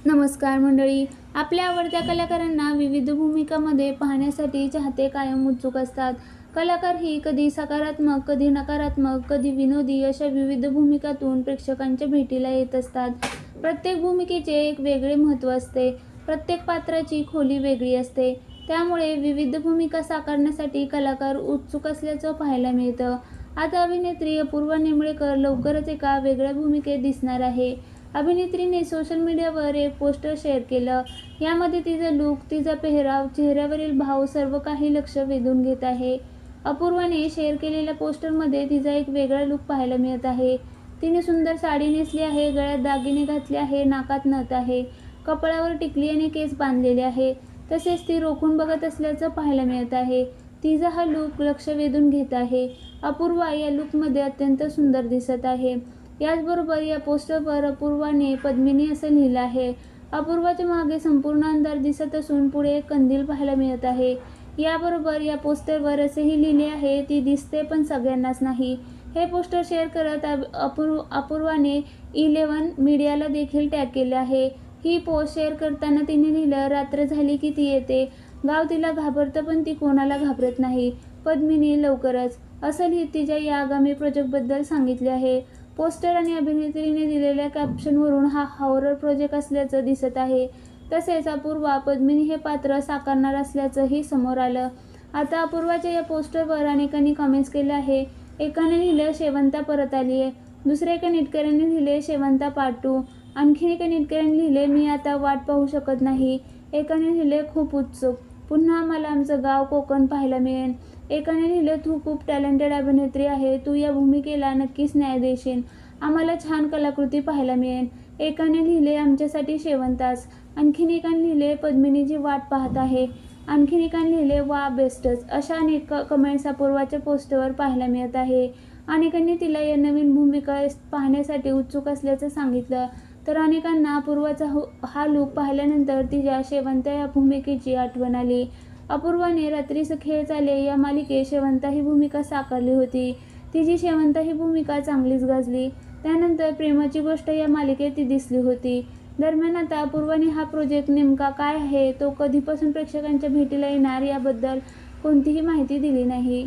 नमस्कार मंडळी. आपल्या आवडत्या कलाकारांना विविध भूमिकांमध्ये पाहण्यासाठी चाहते कायम उत्सुक असतात. कलाकार ही कधी सकारात्मक, कधी नकारात्मक, कधी विनोदी अशा विविध भूमिकांतून प्रेक्षकांच्या भेटीला येत असतात. प्रत्येक भूमिकेचे एक वेगळे महत्त्व असते. प्रत्येक पात्राची खोली वेगळी असते. त्यामुळे विविध भूमिका साकारण्यासाठी कलाकार उत्सुक असल्याचं पाहायला मिळतं. आता अभिनेत्री अपूर्वा निमळेकर लवकरच एका वेगळ्या भूमिकेत दिसणार आहे. अभिनेत्रीने सोशल मीडियावर एक पोस्टर शेअर केलं. यामध्ये तिचा लूक, तिचा पेहराव, चेहऱ्यावरील भाव सर्व काही लक्ष वेधून घेत आहे. अपूर्वाने शेअर केलेल्या पोस्टरमध्ये तिचा एक वेगळा लूक पाहायला मिळत आहे. तिने सुंदर साडी नेसली आहे, गळ्यात दागिने घातले आहे, नाकात नथ आहे, कपाळावर टिकली आणि केस बांधलेले आहे. तसेच ती रोखून बघत असल्याचं पाहायला मिळत आहे. तिचा हा लूक लक्ष वेधून घेत आहे. अपूर्वा या लूकमध्ये अत्यंत सुंदर दिसत आहे. याचबरोबर या पोस्टरवर अपूर्वाने पद्मिनी असं लिहिलं आहे. अपूर्वाच्या मागे संपूर्ण अंधार दिसत असून पुढे एक कंदील पाहायला मिळत आहे. याबरोबर या पोस्टरवर असेही लिहिले आहे, ती दिसते पण सगळ्यांनाच नाही. हे पोस्टर शेअर करत अपूर्वाने 11 मीडियाला देखील टॅग केले आहे. ही पोस्ट शेअर करताना तिने लिहिलं, रात्र झाली की ती येते, गाव तिला घाबरतं पण ती कोणाला घाबरत नाही, पद्मिनी लवकरच, असं लिहित तिच्या या आगामी प्रोजेक्टबद्दल सांगितले आहे. पोस्टर आणि अभिनेत्रीने दिलेल्या कॅप्शनवरून हा हॉरर प्रोजेक्ट असल्याचं दिसत आहे. तसेच अपूर्वा पद्मिनी हे पात्र साकारणार असल्याचंही समोर आलं. आता अपूर्वाच्या या पोस्टरवर अनेकांनी कमेंट्स केले आहे. एकाने लिहिलं, शेवंता परत आली आहे. दुसऱ्या एका नेटकऱ्याने लिहिले, शेवंता पार्ट 2. आणखीन एका नेटकऱ्याने लिहिले, मी आता वाट पाहू शकत नाही. एकाने लिहिले, खूप उत्सुक, पुन्हा आम्हाला आमचं गाव कोकण पाहायला मिळेल. एकाने लिहिलं, तू खूप टॅलेंटेड अभिनेत्री आहे, तू या भूमिकेला नक्कीच न्याय देशील, आम्हाला छान कलाकृती पाहायला मिळेल. एकाने लिहिले, आमच्यासाठी शेवंताच. आणखीन एकाने लिहिले, पद्मिनीची वाट पाहत आहे. आणखीन एकाने लिहिले, वा बेस्टच. अशा अनेक कमेंट्स अपूर्वाच्या पोस्टवर पाहायला मिळत आहे. अनेकांनी तिला या नवीन भूमिका पाहण्यासाठी उत्सुक असल्याचं सांगितलं, तर अनेकांना अपूर्वाचा हा लूक पाहिल्यानंतर तिच्या शेवंता या भूमिकेची आठवण आली. अपूर्वाने रात्रीचं खेळ चाले या मालिकेत शेवंता ही भूमिका साकारली होती. तिची शेवंता ही भूमिका चांगलीच गाजली. त्यानंतर प्रेमाची गोष्ट या मालिकेत ती दिसली होती. दरम्यान आता अपूर्वाने हा प्रोजेक्ट नेमका काय आहे, तो कधीपासून प्रेक्षकांच्या भेटीला येणार याबद्दल कोणतीही माहिती दिली नाही.